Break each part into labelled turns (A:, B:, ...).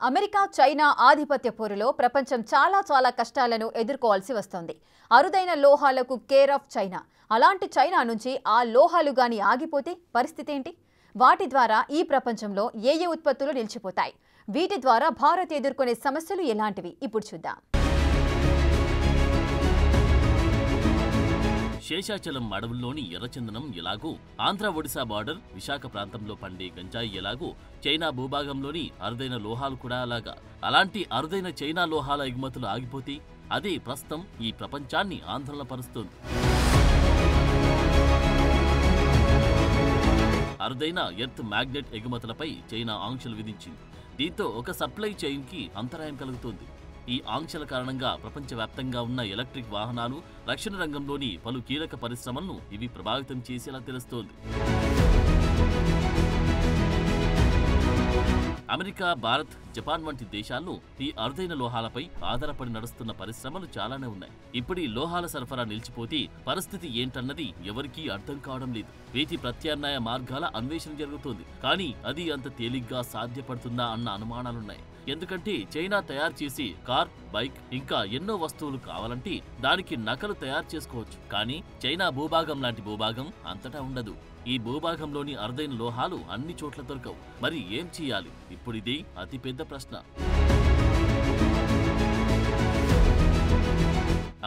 A: America China ఆధిపత్య పోరులో ప్రపంచం చాలా కష్టాలను ఎదుర్కోవాల్సి వస్తోంది. అరుదైన లోహాలకు కేర్ ఆఫ్ చైనా. అలాంటి చైనా నుంచి ఆ లోహాలు గాని ఆగిపోతే పరిస్థితి ఏంటి? వాటి ద్వారా ఈ ప్రపంచంలో ఏ ఉత్పత్తులు నిలిచిపోతాయి? వీటి ద్వారా భారత్ ఎదుర్కొనే సమస్యలు ఎలాంటివి? ఇప్పుడు చూద్దాం.
B: శేషాచలం అడవుల్లోని ఎర్రచందనం ఎలాగూ, ఆంధ్ర ఒడిశా బార్డర్ విశాఖ ప్రాంతంలో పండే గంజాయి ఎలాగూ, చైనా భూభాగంలోని అరుదైన లోహాలు కూడా అలాగా. అలాంటి అరుదైన చైనా లోహాల ఎగుమతులు ఆగిపోతే అదే ప్రస్తుతం ఈ ప్రపంచాన్ని ఆందోళన పరుస్తోంది. అరుదైన ఎర్త్ మ్యాగ్నెట్ ఎగుమతులపై చైనా ఆంక్షలు విధించింది. దీంతో ఒక సప్లై చైన్కి అంతరాయం కలుగుతోంది. ఈ ఆంక్షల కారణంగా ప్రపంచవ్యాప్తంగా ఉన్న ఎలక్ట్రిక్ వాహనాలు, రక్షణ రంగంలోని పలు కీలక పరిశ్రమలను ఇవి ప్రభావితం చేసేలా తెలుస్తోంది. అమెరికా, భారత్, జపాన్ వంటి దేశాల్లో ఈ అరుదైన లోహాలపై ఆధారపడి నడుస్తున్న పరిశ్రమలు చాలానే ఉన్నాయి. ఇప్పుడు ఈ లోహాల సరఫరా నిలిచిపోతే పరిస్థితి ఏంటన్నది ఎవరికీ అర్థం కావడం లేదు. వీటి ప్రత్యామ్నాయ మార్గాల అన్వేషణ జరుగుతోంది. కానీ అది అంత తేలిగ్గా సాధ్యపడుతుందా అన్న అనుమానాలున్నాయి. ఎందుకంటే చైనా తయారు చేసి కార్, బైక్ ఇంకా ఎన్నో వస్తువులు కావాలంటే దానికి నకలు తయారు చేసుకోవచ్చు. కానీ చైనా భూభాగం లాంటి భూభాగం అంతటా ఉండదు. ఈ భూభాగంలోని అరుదైన లోహాలు అన్ని చోట్ల దొరకవు. మరి ఏం చేయాలి? ఇప్పుడు ఇదే అతిపెద్ద ప్రశ్న.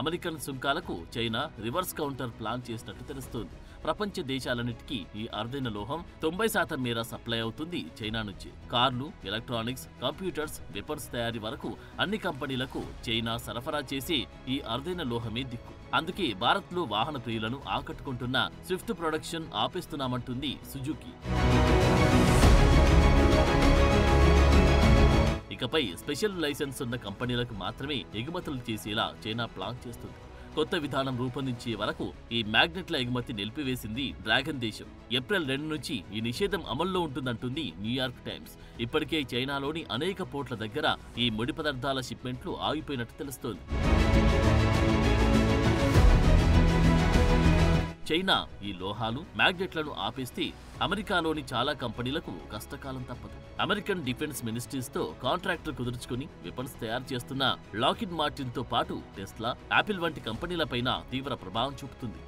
B: అమెరికన్ సుంకాలకు చైనా రివర్స్ కౌంటర్ ప్లాన్ చేసినట్టు తెలుస్తోంది. ప్రపంచ దేశాలన్నిటికీ ఈ అరుదైన లోహం 90% మేర సప్లై అవుతుంది చైనా నుంచి. కార్లు, ఎలక్ట్రానిక్స్, కంప్యూటర్స్, వెపన్స్ తయారీ వరకు అన్ని కంపెనీలకు చైనా సరఫరా చేసి ఈ అరుదైన లోహమే దిక్కు. అందుకే భారత్లో వాహన ప్రియులను ఆకట్టుకుంటున్న స్విఫ్ట్ ప్రొడక్షన్ ఆపేస్తున్నామంటుంది సుజుకి. ఇకపై స్పెషల్ లైసెన్స్ ఉన్న కంపెనీలకు మాత్రమే ఎగుమతులు చేసేలా చైనా ప్లాన్ చేస్తుంది. కొత్త విధానం రూపొందించే వరకు ఈ మ్యాగ్నెట్ల ఎగుమతి నిలిపివేసింది డ్రాగన్ దేశం. ఏప్రిల్ 2 నుంచి ఈ నిషేధం అమల్లో ఉంటుందంటుంది న్యూయార్క్ టైమ్స్. ఇప్పటికే చైనాలోని అనేక పోర్ట్ల దగ్గర ఈ ముడి పదార్థాల షిప్మెంట్లు ఆగిపోయినట్టు తెలుస్తోంది. చైనా ఈ లోహాలు, మ్యాగ్నెట్లను ఆపేస్తే అమెరికాలోని చాలా కంపెనీలకు కష్టకాలం తప్పదు. అమెరికన్ డిఫెన్స్ మినిస్ట్రీస్తో కాంట్రాక్టర్ కుదుర్చుకుని వెపన్స్ తయారు చేస్తున్న లాకిడ్ మార్టిన్తో పాటు టెస్లా, యాపిల్ వంటి కంపెనీలపైన తీవ్ర ప్రభావం చూపుతుంది.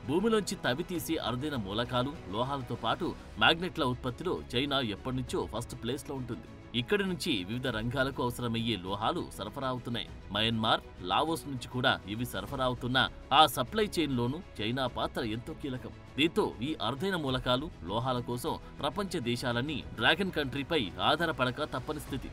B: భూమిలోంచి తవ్వి తీసి అరుదైన మూలకాలు, లోహాలతో పాటు మ్యాగ్నెట్ల ఉత్పత్తిలో చైనా ఎప్పటినుంచో ఫస్ట్ ప్లేస్లో ఉంటుంది. ఇక్కడి నుంచి వివిధ రంగాలకు అవసరమయ్యే లోహాలు సరఫరా అవుతున్నాయి. మయన్మార్, లావోస్ నుంచి కూడా ఇవి సరఫరా అవుతున్న ఆ సప్లై చైన్లోనూ చైనా పాత్ర ఎంతో కీలకం. దీంతో ఈ అరుదైన మూలకాలు, లోహాల కోసం ప్రపంచ దేశాలన్నీ డ్రాగన్ కంట్రీపై ఆధారపడక తప్పని స్థితి.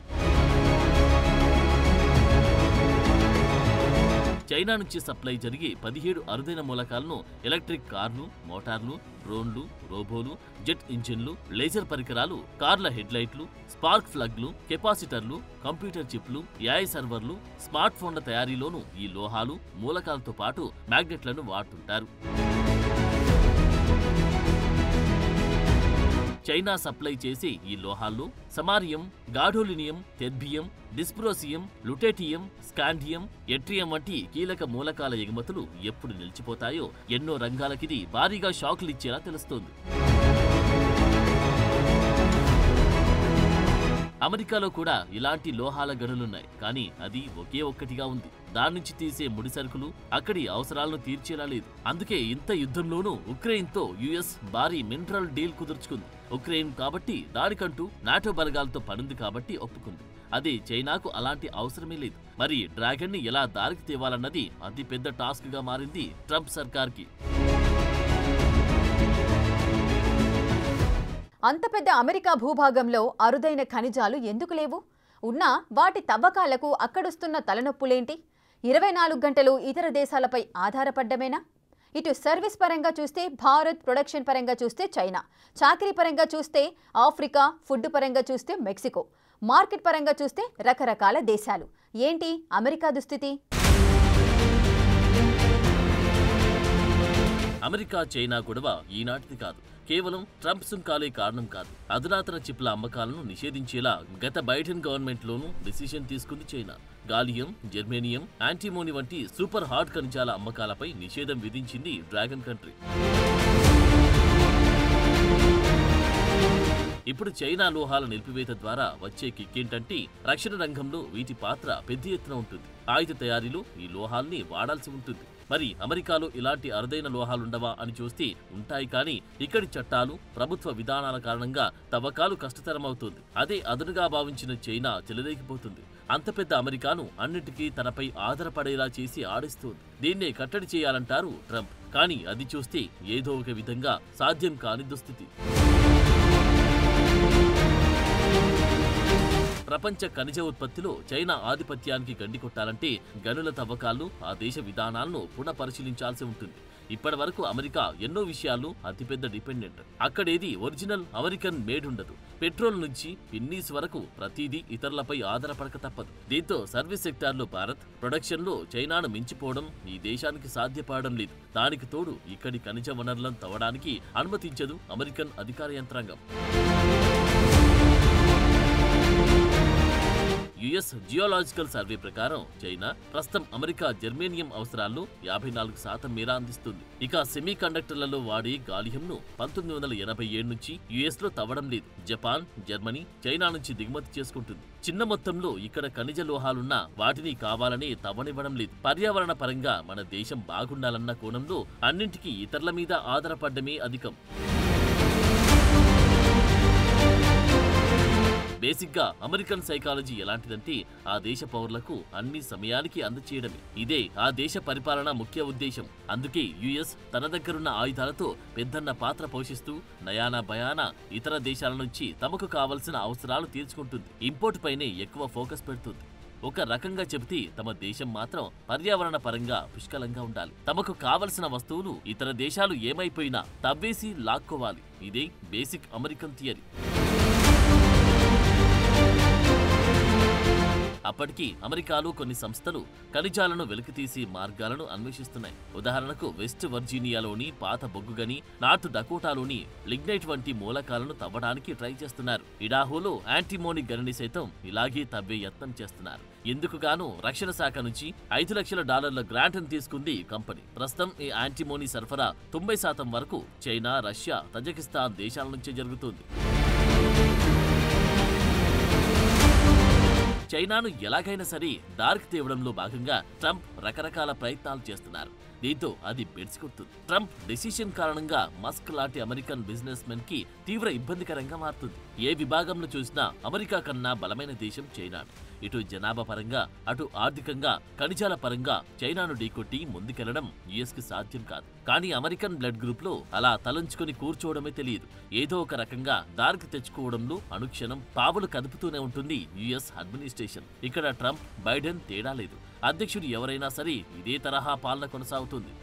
B: చైనా నుంచి సప్లై జరిగే 17 అరుదైన మూలకాలను ఎలక్ట్రిక్ కార్లు, మోటార్లు, డ్రోన్లు, రోబోలు, జెట్ ఇంజిన్లు, లేజర్ పరికరాలు, కార్ల హెడ్లైట్లు, స్పార్క్ ప్లగ్లు, కెపాసిటర్లు, కంప్యూటర్ చిప్లు, ఏఐ సర్వర్లు, స్మార్ట్ ఫోన్ల తయారీలోనూ ఈ లోహాలు, మూలకాలతో పాటు మ్యాగ్నెట్లను వాడుతుంటారు. చైనా సప్లై చేసే ఈ లోహాల్లో సమారియం, గాఢోలినియం, తెర్బియం, డిస్ప్రోసియం, లుటేటియం, స్కాండియం, ఎట్రియం వంటి కీలక మూలకాల ఎగుమతులు ఎప్పుడు నిలిచిపోతాయో ఎన్నో రంగాలకిది భారీగా షాకులిచ్చేలా తెలుస్తోంది. అమెరికాలో కూడా ఇలాంటి లోహాల గనులున్నాయి. కానీ అది ఒకే ఒక్కటిగా ఉంది. దాని నుంచి తీసే ముడి సరుకులు అక్కడి అవసరాలను తీర్చేలా లేదు. అందుకే ఇంత యుద్ధంలోనూ ఉక్రెయిన్తో యుఎస్ భారీ మినరల్ డీల్ కుదుర్చుకుంది. ఉక్రెయిన్ కాబట్టి దానికంటూ నాటో బలగాలతో పనుంది కాబట్టి ఒప్పుకుంది. అదే చైనాకు అలాంటి అవసరమే లేదు. మరి డ్రాగన్ ని ఎలా దారికి తేవాలన్నది అతి పెద్ద టాస్క్ గా మారింది ట్రంప్ సర్కార్కి.
A: అంత పెద్ద అమెరికా భూభాగంలో అరుదైన ఖనిజాలు ఎందుకు లేవు? ఉన్నా వాటి తవ్వకాలకు అక్కడొస్తున్న తలనొప్పులేంటి? 24 గంటలు ఇతర దేశాలపై ఆధారపడ్డమేనా? ఇటు సర్వీస్ పరంగా చూస్తే భారత్, ప్రొడక్షన్ పరంగా చూస్తే చైనా, చాకరీ పరంగా చూస్తే ఆఫ్రికా, ఫుడ్ పరంగా చూస్తే మెక్సికో, మార్కెట్ పరంగా చూస్తే రకరకాల దేశాలు. ఏంటి అమెరికా దుస్థితి?
B: అమెరికా చైనా గొడవ ఈనాటిది కాదు. కేవలం ట్రంప్ సుంకాలే కారణం కాదు. అధునాతన చిప్ల అమ్మకాలను నిషేధించేలా గత బైడెన్ గవర్నమెంట్లోనూ డిసిషన్ తీసుకుంది చైనా. గాలియం, జెర్మేనియం, యాంటీమోని వంటి సూపర్ హార్డ్ ఖనిజాల అమ్మకాలపై నిషేధం విధించింది డ్రాగన్ కంట్రీ. ఇప్పుడు చైనా లోహాల నిలిపివేత ద్వారా వచ్చే కిక్కేంటంటే రక్షణ రంగంలో వీటి పాత్ర పెద్ద ఎత్తున ఉంటుంది. ఆయుధ తయారీలో ఈ లోహాల్ని వాడాల్సి ఉంటుంది. మరి అమెరికాలో ఇలాంటి అరుదైన లోహాలుండవా అని చూస్తే ఉంటాయి, కానీ ఇక్కడి చట్టాలు, ప్రభుత్వ విధానాల కారణంగా తవ్వకాలు కష్టతరమవుతుంది. అదే అదనుగా భావించిన చైనా చెలరేగిపోతుంది. అంత పెద్ద అమెరికాను అన్నిటికీ తనపై ఆధారపడేలా చేసి ఆడిస్తోంది. దీన్నే కట్టడి చేయాలంటారు ట్రంప్. కానీ అది చూస్తే ఏదో ఒక విధంగా సాధ్యం కాని దుస్థితి. ప్రపంచ ఖనిజ ఉత్పత్తిలో చైనా ఆధిపత్యానికి గండి కొట్టాలంటే గనుల తవ్వకాలు, ఆ దేశ విధానాలను పునఃపరిశీలించాల్సి ఉంటుంది. ఇప్పటి వరకు అమెరికా ఎన్నో విషయాల్లో అతిపెద్ద డిపెండెంట్. అక్కడేది ఒరిజినల్ అమెరికన్ మేడ్ ఉండదు. పెట్రోల్ నుంచి పిన్నీస్ వరకు ప్రతిదీ ఇతరులపై ఆధారపడక తప్పదు. దీంతో సర్వీస్ సెక్టార్లో భారత్, ప్రొడక్షన్లో చైనాను మించిపోవడం ఈ దేశానికి సాధ్యపడడం లేదు. దానికి తోడు ఇక్కడి ఖనిజ వనరులను తవ్వడానికి అనుమతించదు అమెరికన్ అధికార యంత్రాంగం. యుఎస్ జియోలాజికల్ సర్వే ప్రకారం చైనా ప్రస్తుతం అమెరికా జర్మేనియం అవసరాల్లో 54% మేర అందిస్తుంది. ఇక సెమీ కండక్టర్లలో వాడే గాలియంను 1987 నుంచి యుఎస్ లో తవ్వడం లేదు. జపాన్, జర్మనీ, చైనా నుంచి దిగుమతి చేసుకుంటుంది. చిన్న మొత్తంలో ఇక్కడ ఖనిజ లోహాలున్నా వాటిని కావాలనే తవ్వనివ్వడం లేదు. పర్యావరణ పరంగా మన దేశం బాగుండాలన్న కోణంలో అన్నింటికీ ఇతరుల మీద ఆధారపడమే అధికం. బేసిక్గా అమెరికన్ సైకాలజీ ఎలాంటిదంటే ఆ దేశ పౌరులకు అన్ని సమయానికి అందచేయడమే. ఇదే ఆ దేశ పరిపాలన ముఖ్య ఉద్దేశం. అందుకే యుఎస్ తన దగ్గరున్న ఆయుధాలతో పెద్దన్న పాత్ర పోషిస్తూ నయానా భయానా ఇతర దేశాల నుంచి తమకు కావలసిన అవసరాలు తీర్చుకుంటుంది. ఇంపోర్ట్ పైనే ఎక్కువ ఫోకస్ పెడుతుంది. ఒక రకంగా చెబితే తమ దేశం మాత్రం పర్యావరణ పరంగా పుష్కలంగా ఉండాలి. తమకు కావలసిన వస్తువులు ఇతర దేశాలు ఏమైపోయినా తవ్వేసి లాక్కోవాలి. ఇదే బేసిక్ అమెరికన్ థియరీ. అప్పటికి అమెరికాలో కొన్ని సంస్థలు ఖనిజాలను వెలికితీసి మార్గాలను అన్వేషిస్తున్నాయి. ఉదాహరణకు వెస్ట్ వర్జీనియాలోని పాత బొగ్గుగని, నార్త్ డకోటాలోని లిగ్నైట్ వంటి మూలకాలను తవ్వడానికి ట్రై చేస్తున్నారు. ఇడాహోలో యాంటిమోని గనిని సైతం ఇలాగే తవ్వే యత్నం చేస్తున్నారు. ఎందుకుగాను రక్షణ శాఖ నుంచి $5 లక్షల గ్రాంట్ తీసుకుంది కంపెనీ. ప్రస్తుతం ఈ యాంటిమోని సరఫరా 90% వరకు చైనా, రష్యా, తజకిస్తాన్ దేశాల నుంచే జరుగుతుంది. చైనాను ఎలాగైనా సరే దారికి తేవడంలో భాగంగా ట్రంప్ రకరకాల ప్రయత్నాలు చేస్తున్నారు. దీంతో అది బెడిసికొడుతుంది. ట్రంప్ డెసిషన్ కారణంగా మస్క్ లాంటి అమెరికన్ బిజినెస్ మెన్ కి తీవ్ర ఇబ్బందికరంగా మారుతుంది. ఏ విభాగంలో చూసినా అమెరికా కన్నా బలమైన దేశం చైనా. ఇటు జనాభా పరంగా, అటు ఆర్థికంగా, ఖనిజాల పరంగా చైనాను ఢీకొట్టి ముందుకెళ్లడం యుఎస్ కి సాధ్యం కాదు. కానీ అమెరికన్ బ్లడ్ గ్రూప్ లో అలా తలంచుకొని కూర్చోవడమే తెలియదు. ఏదో ఒక రకంగా దారికి తెచ్చుకోవడంలో అనుక్షణం పావులు కదుపుతూనే ఉంటుంది యుఎస్ అడ్మినిస్ట్రేషన్. ఇక్కడ ట్రంప్, బైడెన్ తేడా లేదు. అధ్యక్షుడు ఎవరైనా సరే ఇదే తరహా పాలన కొనసాగుతుంది.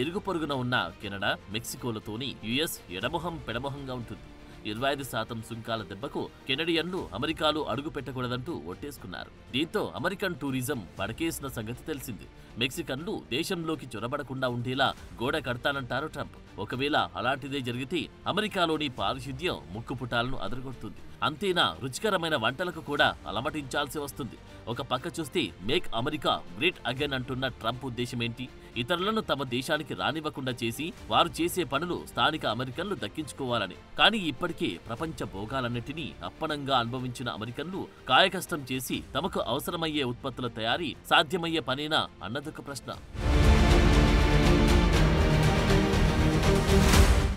B: ఎరుగు పొరుగున ఉన్న కెనడా, మెక్సికోలతోని యుఎస్ ఎడమొహం పెడమొహంగా ఉంటుంది. 25% సుంకాల దెబ్బకు కెనడియన్లు అమెరికాలో అడుగు పెట్టకూడదంటూ ఒట్టేసుకున్నారు. దీంతో అమెరికన్ టూరిజం పడకేసిన సంగతి తెలిసింది. మెక్సికన్లు దేశంలోకి చొరబడకుండా ఉండేలా గోడ కడతానంటారు ట్రంప్. ఒకవేళ అలాంటిదే జరిగితే అమెరికాలోని పారిశుద్ధ్యం ముక్కుపుటాలను అదరగొడుతుంది. అంతేనా, రుచికరమైన వంటలకు కూడా అలమటించాల్సి వస్తుంది. ఒక పక్క చూస్తే మేక్ అమెరికా గ్రేట్ అగైన్ అంటున్న ట్రంప్ ఉద్దేశం ఏంటి? ఇతరులను తమ దేశానికి రానివ్వకుండా చేసి వారు చేసే పనులు స్థానిక అమెరికన్లు దక్కించుకోవాలని. కానీ ఇప్పటికే ప్రపంచ భోగాలన్నిటినీ అప్పనంగా అనుభవించిన అమెరికన్లు కాయకష్టం చేసి తమకు అవసరమయ్యే ఉత్పత్తుల తయారీ సాధ్యమయ్యే పనేనా అన్నదొక ప్రశ్న.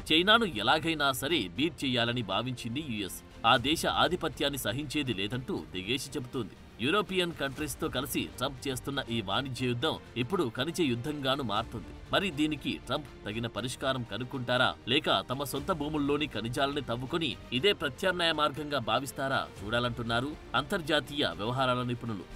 B: చైనాను ఎలాగైనా సరే బీట్ చేయాలని భావించింది యుఎస్. ఆ దేశ ఆధిపత్యాన్ని సహించేది లేదంటూ తెగేసి చెబుతోంది. యూరోపియన్ కంట్రీస్ తో కలిసి ట్రంప్ చేస్తున్న ఈ వాణిజ్య యుద్ధం ఇప్పుడు ఖనిజ యుద్ధంగాను మారుతుంది. మరి దీనికి ట్రంప్ తగిన పరిష్కారం కనుక్కుంటారా, లేక తమ సొంత భూముల్లోని ఖనిజాలని తవ్వుకొని ఇదే ప్రత్యామ్నాయ మార్గంగా భావిస్తారా చూడాలంటున్నారు అంతర్జాతీయ వ్యవహారాల నిపుణులు.